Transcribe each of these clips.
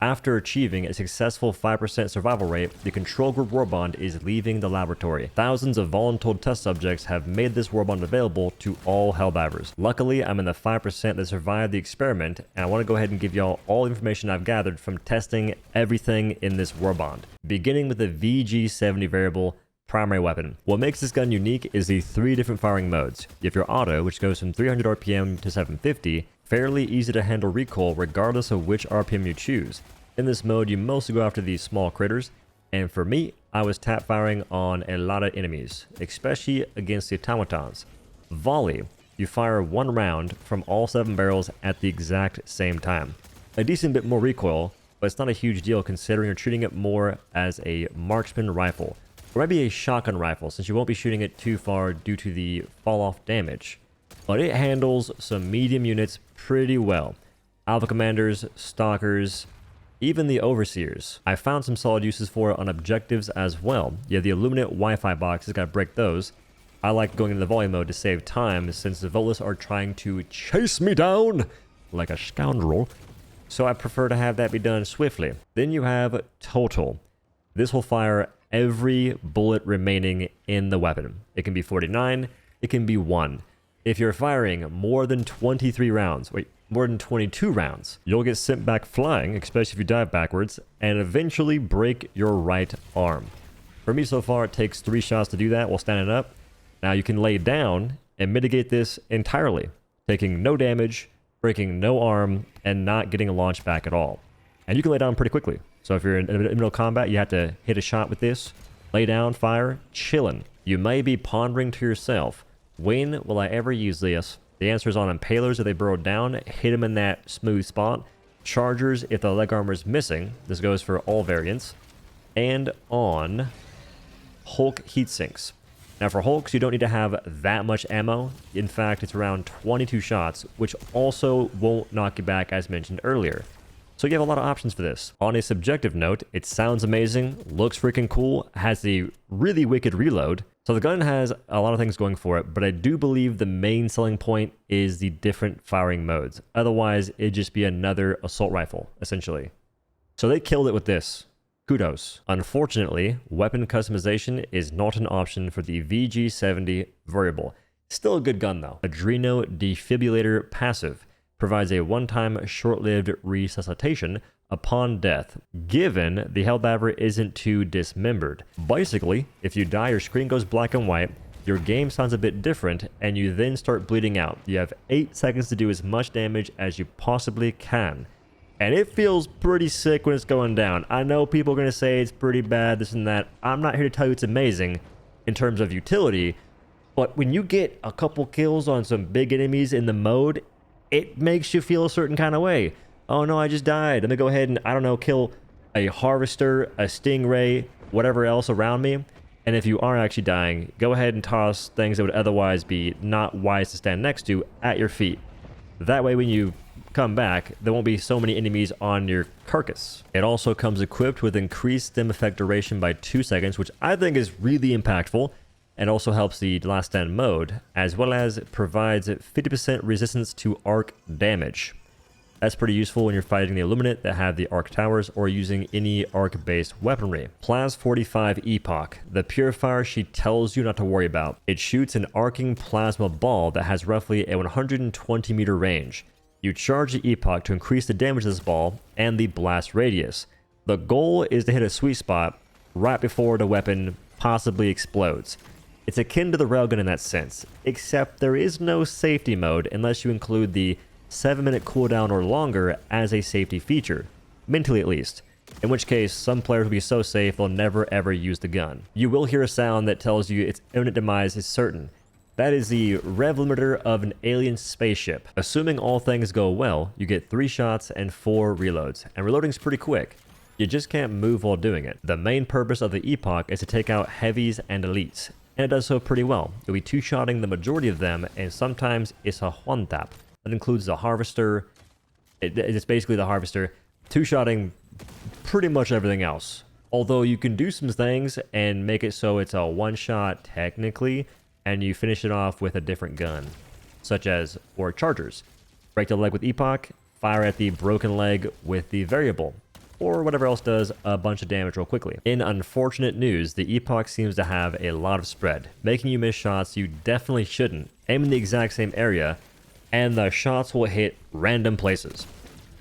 After achieving a successful 5% survival rate, the control group Warbond is leaving the laboratory. Thousands of voluntold test subjects have made this Warbond available to all Helldivers. Luckily, I'm in the 5% that survived the experiment, and I want to go ahead and give y'all all the information I've gathered from testing everything in this Warbond. Beginning with the VG70 variable primary weapon. What makes this gun unique is the 3 different firing modes. You have your auto, which goes from 300 RPM to 750, fairly easy to handle recoil regardless of which RPM you choose. In this mode, you mostly go after these small critters, and for me, I was tap firing on a lot of enemies, especially against the automatons. Volley, you fire 1 round from all 7 barrels at the exact same time. A decent bit more recoil, but it's not a huge deal considering you're treating it more as a marksman rifle, or maybe a shotgun rifle since you won't be shooting it too far due to the fall off damage. But it handles some medium units pretty well. Alpha commanders, stalkers, even the overseers. I found some solid uses for it on objectives as well. You have the illuminate Wi-Fi boxes, gotta break those. I like going into the volley mode to save time since the Volus are trying to chase me down like a scoundrel. So I prefer to have that be done swiftly. Then you have total. This will fire every bullet remaining in the weapon. It can be 49, it can be 1. If you're firing more than 23 rounds, more than 22 rounds, you'll get sent back flying, especially if you dive backwards, and eventually break your right arm. For me so far, it takes 3 shots to do that while standing up. Now you can lay down and mitigate this entirely, taking no damage, breaking no arm, and not getting a launch back at all. And you can lay down pretty quickly. So if you're in middle combat, you have to hit a shot with this, lay down, fire, chillin'. You may be pondering to yourself, when will I ever use this? The answer is on impalers if they burrow down, hit them in that smooth spot. Chargers if the leg armor is missing. This goes for all variants. And on Hulk heatsinks. Now for Hulks, you don't need to have that much ammo. In fact, it's around 22 shots, which also won't knock you back as mentioned earlier. So you have a lot of options for this. On a subjective note, it sounds amazing, looks freaking cool, has a really wicked reload. So the gun has a lot of things going for it, but I do believe the main selling point is the different firing modes. Otherwise, it'd just be another assault rifle, essentially. So they killed it with this. Kudos. Unfortunately, weapon customization is not an option for the VG70 variable. Still a good gun though. Adreno Defibrillator passive provides a one-time short-lived resuscitation upon death, given the Helldiver isn't too dismembered. Basically, if you die, your screen goes black and white, your game sounds a bit different, and you then start bleeding out. You have 8 seconds to do as much damage as you possibly can. And it feels pretty sick when it's going down. I know people are going to say it's pretty bad, this and that. I'm not here to tell you it's amazing in terms of utility, but when you get a couple kills on some big enemies in the mode, it makes you feel a certain kind of way. Oh no, I just died. Let me go ahead and, I don't know, kill a harvester, a stingray, whatever else around me. And if you are actually dying, go ahead and toss things that would otherwise be not wise to stand next to at your feet. That way when you come back, there won't be so many enemies on your carcass. It also comes equipped with increased stim effect duration by 2 seconds, which I think is really impactful, and also helps the last stand mode, as well as provides 50% resistance to arc damage. That's pretty useful when you're fighting the Illuminate that have the arc towers or using any arc-based weaponry. Plas-45 Epoch, the purifier she tells you not to worry about. It shoots an arcing plasma ball that has roughly a 120 meter range. You charge the Epoch to increase the damage of this ball and the blast radius. The goal is to hit a sweet spot right before the weapon possibly explodes. It's akin to the railgun in that sense, except there is no safety mode unless you include the 7-minute cooldown or longer as a safety feature, mentally at least, in which case some players will be so safe they'll never ever use the gun. You will hear a sound that tells you its imminent demise is certain. That is the rev limiter of an alien spaceship. Assuming all things go well, you get 3 shots and 4 reloads, and reloading's pretty quick. You just can't move while doing it. The main purpose of the Epoch is to take out heavies and elites, and it does so pretty well. You'll be 2-shotting the majority of them, and sometimes it's a one tap. That includes the harvester. It's basically the harvester. 2-shotting pretty much everything else. Although you can do some things and make it so it's a 1-shot technically, and you finish it off with a different gun, such as for chargers. Break the leg with Epoch, fire at the broken leg with the variable. or whatever else does a bunch of damage real quickly. In unfortunate news, the Epoch seems to have a lot of spread, making you miss shots you definitely shouldn't, aim in the exact same area, and the shots will hit random places.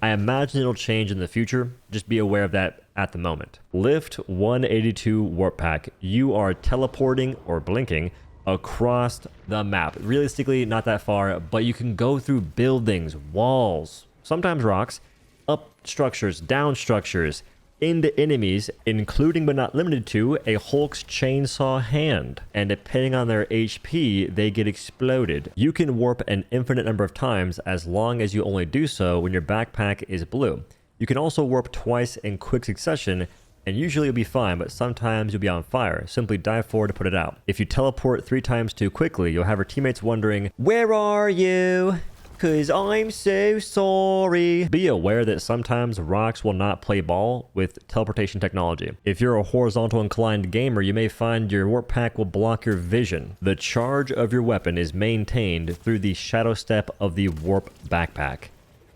I imagine it'll change in the future, just be aware of that at the moment. Lift 182 Warp Pack, you are teleporting or blinking across the map. Realistically, not that far, but you can go through buildings, walls, sometimes rocks, up structures, down structures, into enemies, including but not limited to a Hulk's chainsaw hand. And depending on their HP, they get exploded. You can warp an infinite number of times as long as you only do so when your backpack is blue. You can also warp twice in quick succession, and usually you'll be fine, but sometimes you'll be on fire. Simply dive forward to put it out. If you teleport 3 times too quickly, you'll have your teammates wondering, "Where are you? 'Cause I'm so sorry." Be aware that sometimes rocks will not play ball with teleportation technology. If you're a horizontal inclined gamer, you may find your warp pack will block your vision. The charge of your weapon is maintained through the shadow step of the warp backpack.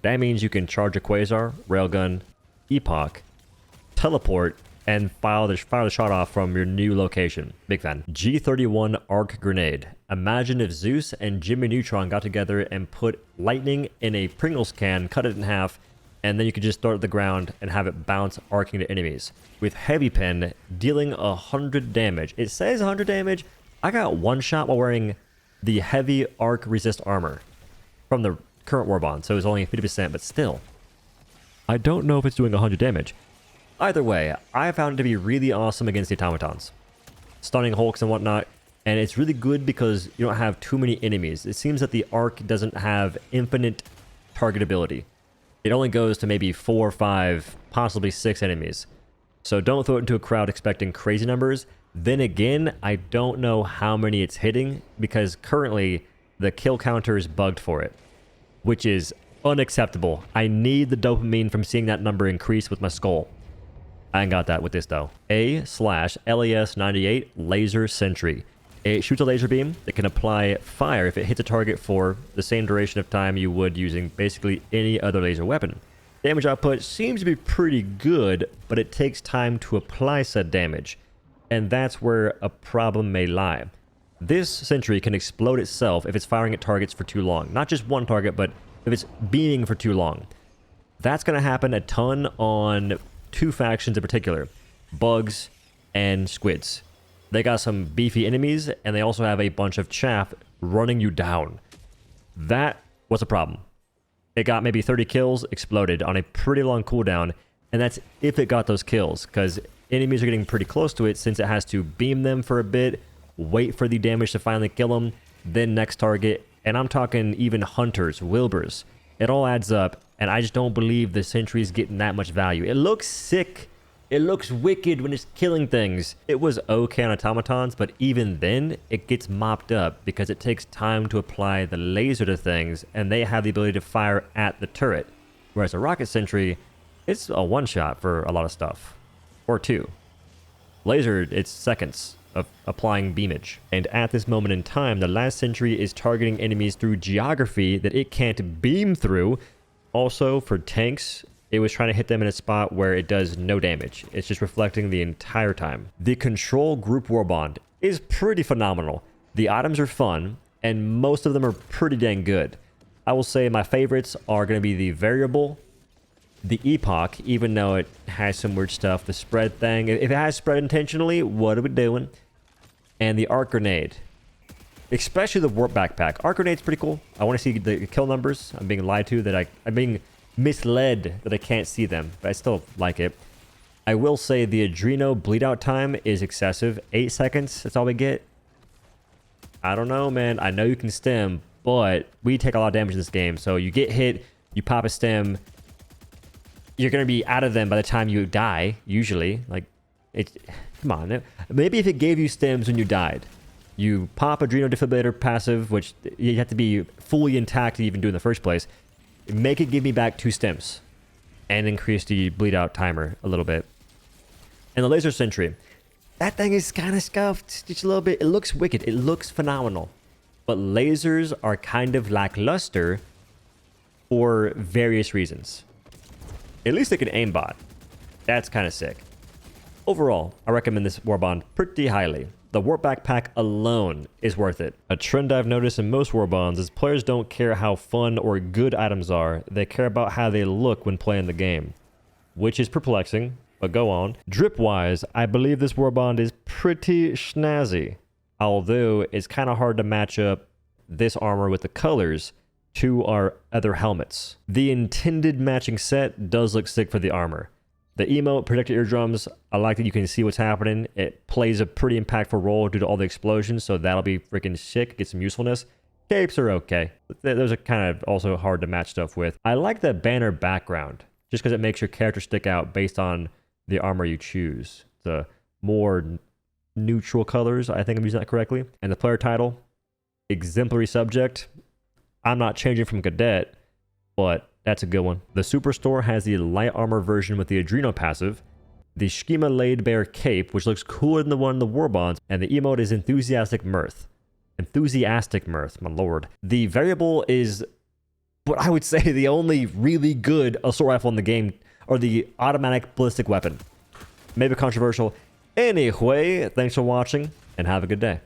That means you can charge a quasar, railgun, epoch, teleport, and fire the shot off from your new location. Big fan. G31 Arc Grenade. Imagine if Zeus and Jimmy Neutron got together and put lightning in a Pringles can, cut it in half, and then you could just throw it at the ground and have it bounce arcing to enemies. With Heavy Pen, dealing 100 damage. It says 100 damage. I got one shot while wearing the heavy arc resist armor from the current Warbond, so it was only 50%, but still. I don't know if it's doing 100 damage. Either way, I found it to be really awesome against the automatons, stunning Hulks and whatnot, and it's really good because you don't have too many enemies. It seems that the arc doesn't have infinite targetability. It only goes to maybe 4 or 5, possibly 6 enemies. So don't throw it into a crowd expecting crazy numbers. Then again, I don't know how many it's hitting because currently the kill counter is bugged for it, which is unacceptable. I need the dopamine from seeing that number increase with my skull. I ain't got that with this though. A/LAS-98 Laser Sentry. It shoots a laser beam that can apply fire if it hits a target for the same duration of time you would using basically any other laser weapon. Damage output seems to be pretty good, but it takes time to apply said damage. And that's where a problem may lie. This Sentry can explode itself if it's firing at targets for too long. Not just one target, but if it's beaming for too long. That's going to happen a ton on 2 factions in particular, bugs and squids. They got some beefy enemies, and they also have a bunch of chaff running you down. That was a problem. It got maybe 30 kills, exploded on a pretty long cooldown, and that's if it got those kills, because enemies are getting pretty close to it since it has to beam them for a bit, wait for the damage to finally kill them, then next target, and I'm talking even hunters, wilburs. It all adds up, and I just don't believe the Sentry is getting that much value. It looks sick. It looks wicked when it's killing things. It was okay on automatons, but even then, it gets mopped up because it takes time to apply the laser to things, and they have the ability to fire at the turret. Whereas a rocket Sentry, it's a one-shot for a lot of stuff. Or 2. Laser, it's seconds of applying beamage. And at this moment in time, the last Sentry is targeting enemies through geography that it can't beam through. Also, for tanks, it was trying to hit them in a spot where it does no damage. It's just reflecting the entire time. The Control Group Warbond is pretty phenomenal. The items are fun, and most of them are pretty dang good. I will say my favorites are going to be the Variable, the Epoch, even though it has some weird stuff, the spread thing. If it has spread intentionally, what are we doing? And the Arc Grenade. Especially the Warp Backpack. Arc Grenade's pretty cool. I want to see the kill numbers. I'm being lied to that I'm being misled that I can't see them, but I still like it. I will say the Adreno bleed out time is excessive. 8 seconds, that's all we get. I don't know, man. I know you can stem, but we take a lot of damage in this game. So you get hit, you pop a stem, you're going to be out of them by the time you die, usually. Like, come on. Maybe if it gave you stems when you died. You pop Adreno Defibrillator passive, which you have to be fully intact to even do in the first place. Make it give me back 2 stems. And increase the bleed out timer a little bit. And the Laser Sentry. That thing is kind of scuffed just a little bit. It looks wicked. It looks phenomenal. But lasers are kind of lackluster for various reasons. At least they can aimbot. That's kind of sick. Overall, I recommend this Warbond pretty highly. The Warp Backpack alone is worth it. A trend I've noticed in most Warbonds is players don't care how fun or good items are, they care about how they look when playing the game. Which is perplexing, but go on. Drip-wise, I believe this Warbond is pretty snazzy. Although, it's kind of hard to match up this armor with the colors to our other helmets. The intended matching set does look sick for the armor. The emote, protect your eardrums, I like that you can see what's happening. It plays a pretty impactful role due to all the explosions, so that'll be freaking sick, get some usefulness. Capes are okay. Those are kind of also hard to match stuff with. I like the banner background, just because it makes your character stick out based on the armor you choose. The more neutral colors, I think I'm using that correctly. And the player title, exemplary subject. I'm not changing from cadet, but that's a good one. The Superstore has the light armor version with the Adreno passive, the Schema Laid Bare cape, which looks cooler than the one in the Warbonds, and the emote is Enthusiastic Mirth. Enthusiastic Mirth, my lord. The variable is what I would say the only really good assault rifle in the game, or the automatic ballistic weapon. Maybe controversial. Anyway, thanks for watching, and have a good day.